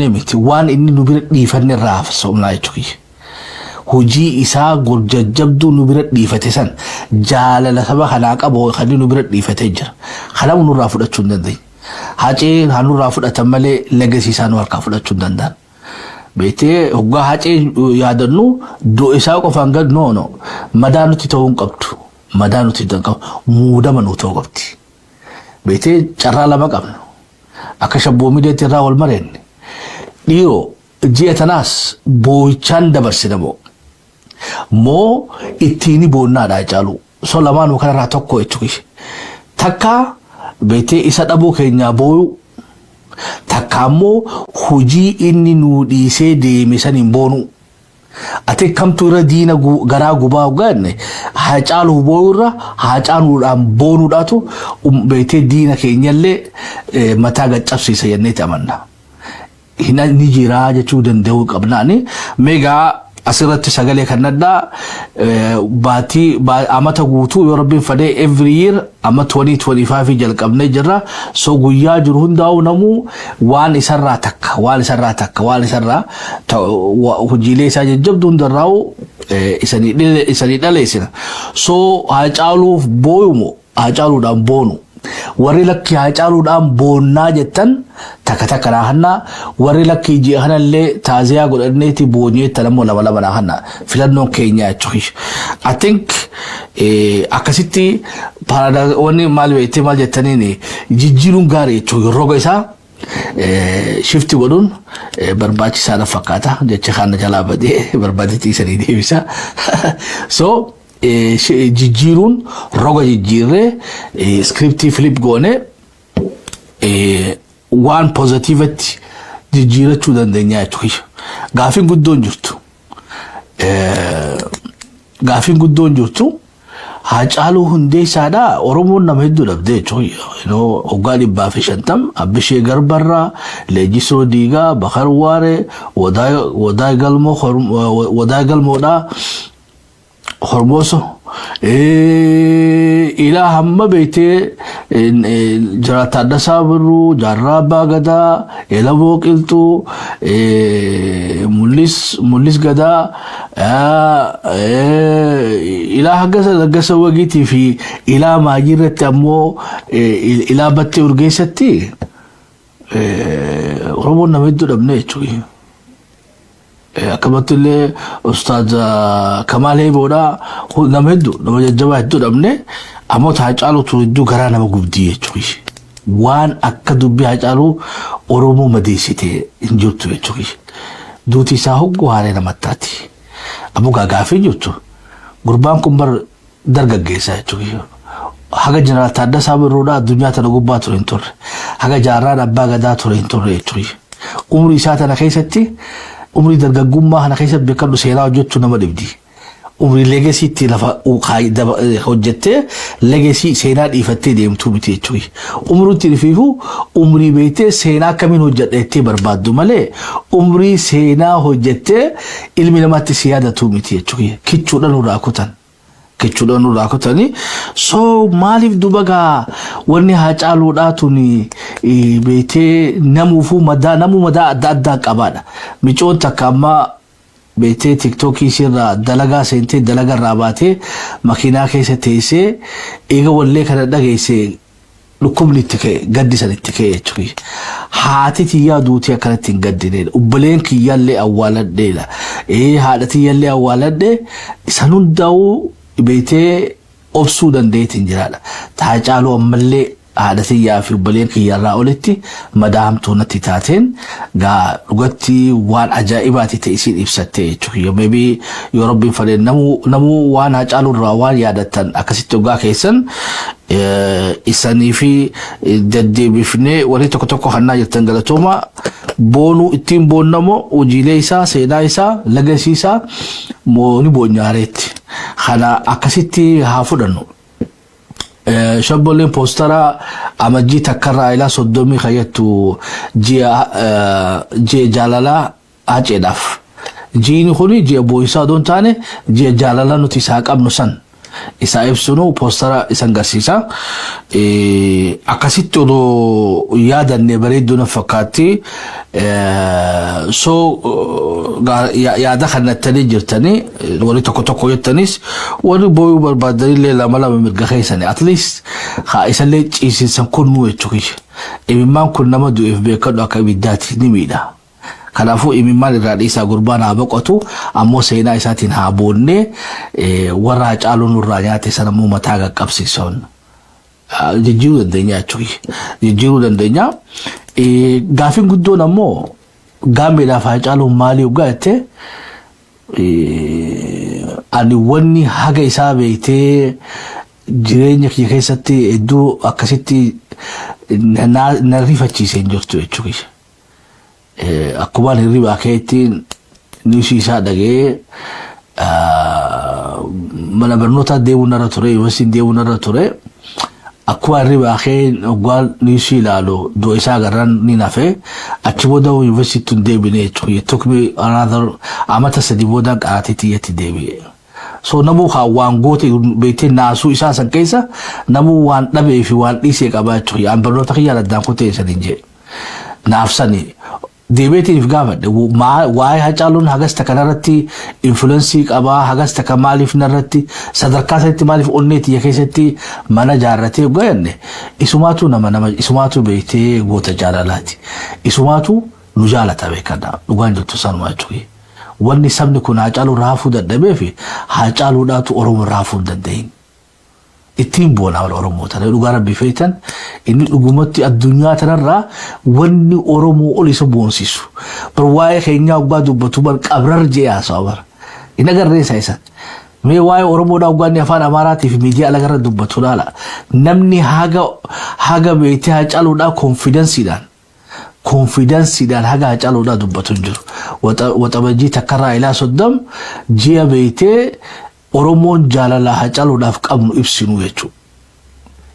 miti waan inni nu bira dhiifanne irraa somnaa jechuudha. Hojii isaa gurjajjabduu nu bira dhiifate san jaalala saba kanaa qabu kan nu bira dhiifatee jira. Kanaaf nurraa fudhachuu hin dandeenye. Hacee nurraa fudhatan malee legacy isaa nu harkaa fudhachuu hin danda'an. Beetee hoggaa hacee yaadannu du'a isaa qofaan gad no madaa nuti ta'uu hin qabdu. Madaa nuti ta'uu qabu muudama nu ta'uu qabdi. Beetee carraa lama qabna. Akka shabboo miidiyaatti irraa wal mareenye. Dhiyoo ji'a tanaas boo'ichaan dabarsina moo ittiini boonnaadhaa caalu. So lamaanuu kanarraa tokko jechuudha. Takka beetee isa dhabuu keenyaa boo'u. Takka ammoo hojii inni nu dhiisee deeme saniin boonu. Ati kamtu irra diina garaa gubaa ugaanne Hacaaluu boo'urra Hacaaluudhaan boonuudhaatu beetee diina keenyallee mataa gaccabsiisa jenneeti amanna. Ni jiraa jechuu danda'uu qabnaani. Meegaa asirratti sagalee kannaddaa baatii amata guutuu yoo rabbiin fadee every year amma 2025 jalqabnee jirra. So guyyaa jiru hundaa'u namuu waan isarraa takka hojiilee isaa jajjabdu hundarraa'u isanii dhaleessina. So Hacaaluuf booyumo Hacaaluudhaan boonu. Warri lakki Hacaaluudhaan boonnaa jettan takka naahannaa. Warri lakki ji'a kanallee taaziyaa godhanneeti boonyeetta namoo lama naahannaa. Filannoon keenyaa jechuudha. I think akkasitti wanni maal beektee maal jettaniin jijjiiruun gaarii jechuudha. Roga isaa shifti godhuun barbaachisaadha fakkaata. Jecha kana jalaa badee barbaadetti isanii deebisa. So jijjiiruun roga jijjiirree scriptii flip goone waan positiivatti jijjiirachuu dandeenya jechuudha. Gaafiin guddoon jirtu Hacaaluu hundee isaadhaa Oromoon nama hedduu dhabdee jechuudha. Hoggaa 150 Abbishee Garbarraa, Leenjisoo Diigaa, Bakar Waaree, Wadaay Galmoodhaa, Hormooso ilaa hamma beetee Jiraataa Addasaa Birruu, Jaarraa Abbaa Gadaa, Elaboo Qilxuu, Mul'is Gadaa ilaa haggasa wagiitii fi ilaa maayii irratti ammoo ilaa battee urgeessatti Oromoon nama hedduu dhabne jechuudha. Akamatullee Ustaaz Kamaal Heeboodhaa nama hedduu nama jajjabaa hedduu dhabne ammoo Hacaaluutu hedduu garaa nama gubdii jechuudha. Waan akka dubbii Hacaaluu Oromoo madeessitee hin jirtu jechuudha. Duuti isaa hogguu haaree namattaati. Ammoo gaafii jirtu gurbaan kun bar dargaggeessaa jechuudha. Haga Jeneraal Taaddasaa Birruudhaa addunyaa tana gubbaa ture hin turre. Haga Jaarraan Abbaa Gadaa ture hin turre jechuudha. Umrii isaa tana keessatti umrii dargaggummaa kana keessatti beekamtu seenaa hojjechuu nama dhibdi. Umrii leegasiitti lafa hojjettee leegasii seenaa dhiifattee deemtuu miti jechuudha. Umriitti dhifiifu umrii beektee seenaa akkamiin hojjedheettee barbaaddu malee umrii seenaa hojjettee ilmi namaatti si yaadatu miti jechuudha. Kichuudhaan nurraa kutanii. So maaliif dubagaa wanni Hacaaluudhaa tuni beektee namuu madaa adda qabaadha. Micoon takka amma beektee TikTokii sirraa dalagaa seentee dalagarraa baatee makiinaa keessa teessee eega wallee kana dhageessee dhukkubni itti ka'e gaddi san itti ka'e jechuudha. Haati tiyyaa duutii akkanatti hin gaddineedha. Obboleen kiyyaallee awwaaladheedha. Haadha tiyyaallee awwaaladhee isan hundaa'uu beektee obsuu dandeetiin jiraadha. Hacaaluu ammallee haadha tiyyaa fi obboleen kiyyarraa olitti madaamtuu natti taateen dhugatti waan ajaa'ibaati ta'e isiin ibsattee jechuudha. Maybe yoo rabbiin fadhee namuu waan Hacaaluurraa waan yaadattan akkasitti hoggaa keessan isanii fi deddeebifnee warri tokko hannaa jirtan galatooma. Boonuu ittiin boonnamoo hojiilee isaa seenaa isaa legacy isaa ni boonyaareetti. Kana akkasitti haa fudhannu. Shabboleen poostara amajjii takkarraa ilaa 30 kayyattu ji'a jaalalaa Haceedhaaf. Jiini kuni ji'a boo'isaa doon taane ji'a jaalalaa nuti isaa qabnu san isa ibsunu postara isan garsiisa akkasitti odoo yaadanne bareedduu na fakkaatti so yaada kannattanii jirtanii warri tokko tokko jettanis warri booyuu barbaaddanillee lama mirga keessanii at least haa isallee ciisiinsan kunnuu jechuudha imimmaan kun nama du'eef beekadhu akka ibiddaati ni miidha. Kanaafuu imimmaan irraa dhiisaa gurbaan haa boqotu ammoo seenaa isaatiin haa boonne warra Hacaaluun irraa nyaate sana immoo mataa qaqqabsiisan jijjiiruu dandeenya jechuudha. Jijjiiruu dandeenya. Gaaffiin guddoon ammoo gaambeedhaaf Hacaaluun maalii dhugaa jettee ani wanni haga isaa beektee jireenya kiyya keessatti hedduu akkasitti na rifachiisee jirtu jechuudha. Akkuma hirriba keetiin niisii isaa dhagee mana barnoota deemuun irra ture yuunivarsiitiin deemuun irra ture akkuma hirriba keen ogwaan niisii ilaalu du'a isaa garaan ni nafe achi booda yuunivarsiitiin deebinee jechuudha. Tokko another amata sadii booda qaraatiitii itti deebi'e. So namu waan goote beekte naasuu isaa san keessa namu waan dhabee fi waan dhiisee qabaa jechuudha. An barnoota kiyya addaan kutee saniin jee naafsanii. Deebiitiif gaafadhe waa'ee Hacaaluun hagasta kanarratti influensii qabaa hagasta kan maaliif narratti sadarkaa isaatti maaliif onneetii keessatti mana jaarratee goyanne isumaatu nama isumaatu beektee goota jaalalaati isumaatu nu jaalata beekadha dhugaan jirtu sanuma jechuudha. Wanni sabni kun Hacaaluu raafuu dadhabee fi Hacaaluudhaatu Oromoo raafuu hin danda'in. Ittiin boona wal Oromoo tana dhugaa rabbi feetan inni dhugumatti addunyaa tanarraa wanni Oromoo ol isa boonsisu bar waa'ee keenyaa ubbaa dubbatu bar qabrar jee haasawa bar in agarreessa isa mee waa'ee Oromoodhaa ugaanni afaan Amaaraatiif miidiyaa alagarra dubbatu laala namni haga beektee Hacaaluudhaa konfidensiidhaan haga Hacaaluudhaa dubbatu hin jiru waxabajii takkarraa ilaa 30 ji'a beektee Oromoon jaalala Hacaaluudhaaf qabnu ibsinu jechuudha.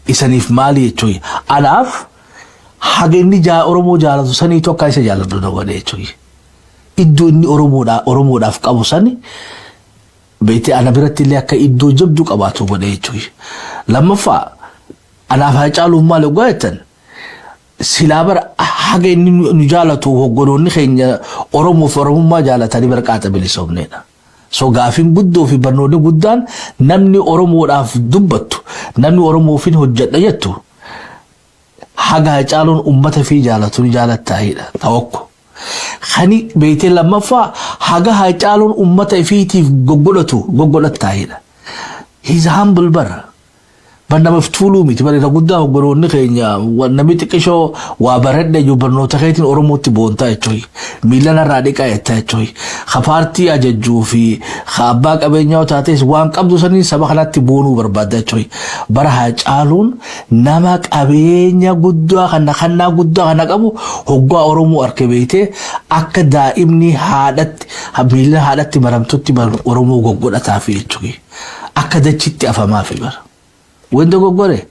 Isaniif maali jechuudha. Anaaf haga inni Oromoo jaalatu sanii tokko isa jaalatu na godhe jechuudha. Iddoo inni Oromoodhaaf qabu sani beektee ana biratti illee akka iddoo jabdu qabaatu godhe jechuudha. Lammaffaa anaaf Hacaaluun maali godhatan silaa bara haga inni nu jaalatu hoggoloonni keenya Oromoof Oromummaa jaalatanii barqaata bilisoomneedha. So gaafin guddoo fi barnoonni guddaan namni Oromoodhaaf dubbattu namni Oromoof hojjedha jettu haga Hacaaluun ummata fi jaalatu ni jaalattaa'idha tawakko. Khani beektee lammaffaa haga Hacaaluun ummata fiitiif goggodhattaa'idha. He's humble bara. Banda maftulu miti bari guddaa hoggoloonni keenya namni xiqqishoo waa baradhe iyyuu barnoota keetiin Oromootti boontaa jechuudha. Miilana irraa dhiqaa jettaa jechuudha. Paartii ajajjuu fi abbaa qabeenyaa taates waan qabdu saniin saba kanatti boonuu barbaadda jechuudha. Bara Hacaaluun nama qabeenya guddaa kannaa guddaa kana qabu hoggaa Oromoo arke beektee akka daa'imni miila haadhatti maramtutti Oromoo goggodhataaf jechuudha. Akka dachitti afamaaf bara. Wanda goggore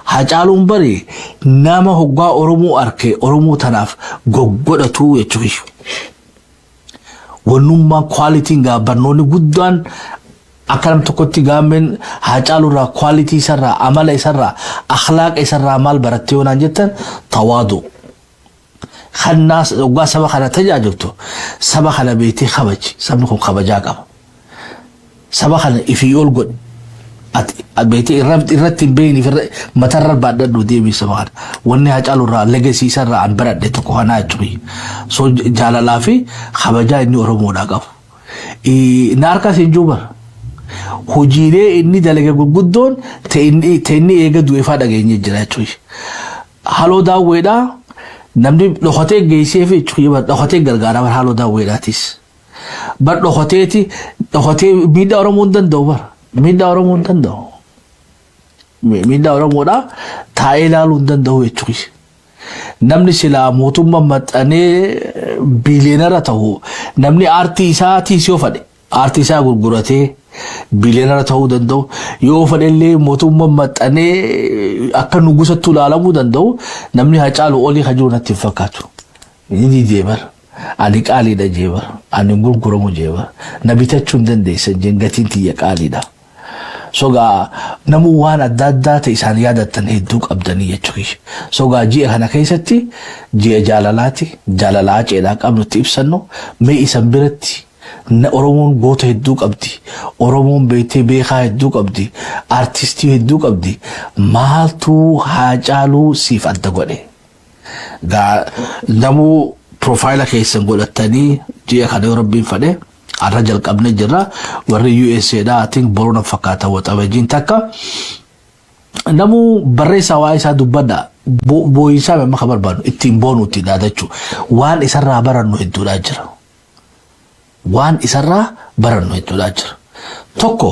Hacaaluun bari nama hoggaa Oromoo arke Oromoo tanaaf goggodhatu jechuudha. Wannummaa quality ga barnoonni guddaan akkanam tokkotti gaamen Hacaaluurraa quality isarraa amala isarraa akhlaaqa isarraa maal barattee yoonaan jettan tawaadu. Khannaas hoggaa saba kana tajaajiltu saba kana beektee kabaji sabni kun kabajaa qaba. Saba kana ifii ol godhe beektee irratti beeyni matarra baadhadhu deemee saba kana wanni Hacaaluurraa legacy isarraa an baradhe tokko kanaa jechuudha. So jaalalaa fi kabajaa inni Oromoodhaa qabu. Na harkaas hin juba hojiilee inni dalage gurguddoon ta'inni eega du'eefaa dhageenye jira jechuudha. Haaloo daawweedhaa namni dhokatee geessee fi jechuudha dhokatee gargaaraa haaloo daawweedhaatis. Bar dhokatee miidhaa Oromoo hin danda'u bara. Miidhaa Oromoo hin danda'u. Miidhaa Oromoodhaa taa'ee ilaaluu hin danda'u jechuudha. Namni silaa mootummaa maxxanee biiliyeenara ta'u namni aartii isaatis yoo fedhe aartii isaa gurguratee biiliyeenara ta'uu danda'u yoo fedhellee mootummaa maxxanee akka nugusattuu ilaalamuu danda'u namni Hacaaluu olii jiru natti hin fakkaatu. Inni deebar ani qaaliidha jeebar ani gurguramu jeebar na bitachuu hin dandeessan gatiin tiyya qaaliidha. soga namu waan adda addaa ta'e isaan yaadatan hedduu qabdanii jechuudha. Soga ji'a kana keessatti ji'a jaalalaa ceedhaa qabnutti ibsannu mee isan biratti na Oromoon goota hedduu qabdi. Oromoon beetee beekaa hedduu qabdi. Artistii hedduu qabdi. Maaltu Haacaaluu siif adda godhe? Namu profaayila keessan godhatanii ji'a kana yoo rabbiin fedhe arra jalqabne jirra warri USA dha atiin borona fakkaata waxabajjiin takka namu barreessaa waa isaa dubbadha booyisaa memma ka barbaadu ittiin boonuutti dhaadachuu waan isarraa barannu hedduudhaa jira. Waan isarraa barannu hedduudhaa jira. Tokko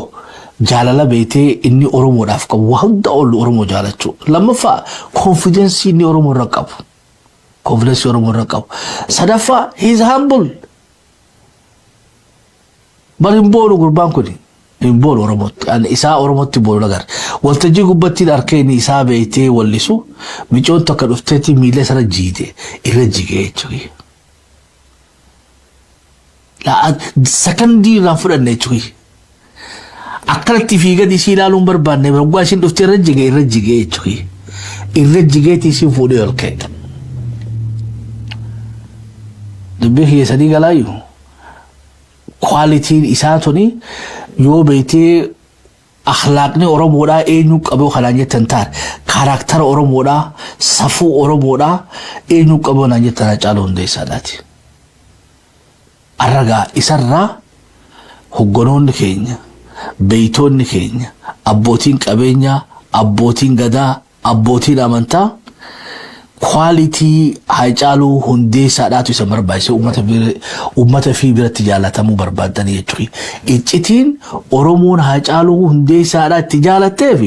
jaalala beetee inni Oromoodhaaf qabu waa hunda oolu Oromoo jaalachuu. Lammaffaa konfidensii inni Oromoo irra qabu. Konfidensii Oromoo irra qabu. Sadaffaa he is humble. Bal hin boonu gurbaan kun hin boonu Oromootti. Ani isaa Oromootti boonu lagar. Waltajjii gubbattiin arkeenii isaa beetee wallisu micoon tokko dhufteetti miila isarra jiite irra jigee jechuudha. Sakandii irraan fudhanne jechuudha. Akkanatti fiiganii si ilaaluun barbaanne waggaa isin dhuftee irra jigee jechuudha. Irra jigeetii isin fuudhee ol ka'e. Dubbii keessanii galaayyuu. Qualitiin isaa tuni yoo beetee akhlaaqni Oromoodhaa eenyu qabuu kanaan jettan taar karaktara Oromoodhaa safuu Oromoodhaa eenyu qabuu kanaan jettan Haacaaluu Hundeessaadhaati. Arragaa isarraa hogganoonni keenya beeytoonni keenya abbootiin qabeenyaa abbootiin gadaa abbootiin amantaa quality Haacaaluu Hundeessaadhaatu isa barbaachise ummata fi biratti jaalatamuu barbaadanii jechuudha. Iccitiin Oromoon Haacaaluu Hundeessaadhaa itti jaalatteef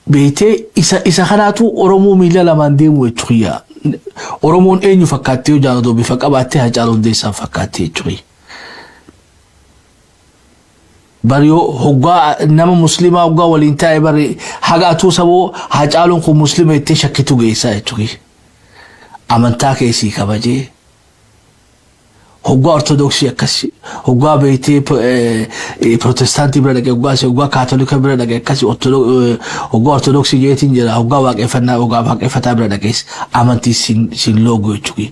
beetee isa kanaatu Oromoo miila lamaan deemu jechuudha. Oromoon eenyu fakkaattee yoo jaalatu bifa qabaattee Haacaaluu Hundeessaa fakkaattee jechuudha. Bariyo hoggaa nama muslimaa hoggaa waliin taa'e bari hagaatuu saboo Haacaaluun kun muslima itti shakkitu geessaa jechuudha. Amantaa keessii kabajee hoggaa ortodoksii akkasii hoggaa beetee protestaantii bira dhaqee hoggaa kaatolika bira dhaqee akkasii hoggaa ortodoksii jeetiin jira hoggaa waaqeffataa bira dhaqees amantii sin loogu jechuudha.